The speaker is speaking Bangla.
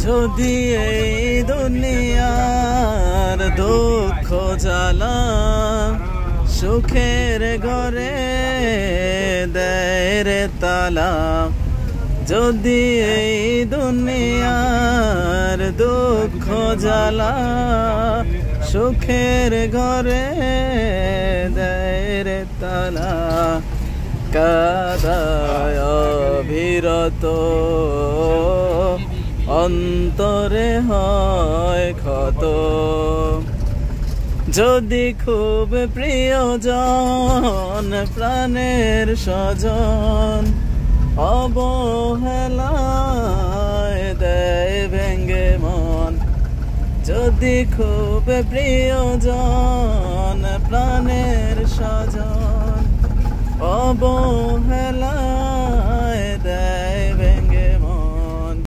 যদি এই দুনিয়ার দুঃখ জ্বালা সুখের ঘরে দেয় রে তালা, যদি এই দুনিয়ার দুঃখ জ্বালা সুখের ঘরে দেয় রে তালা, কাদায় অবিরত অন্তরে হয় ক্ষত। যদি খুব প্রিয়জন প্রাণের স্বজন অবহেলায় দেয় ভেঙ্গে মন, যদি খুব প্রিয়জন প্রাণের স্বজন অবহেলায়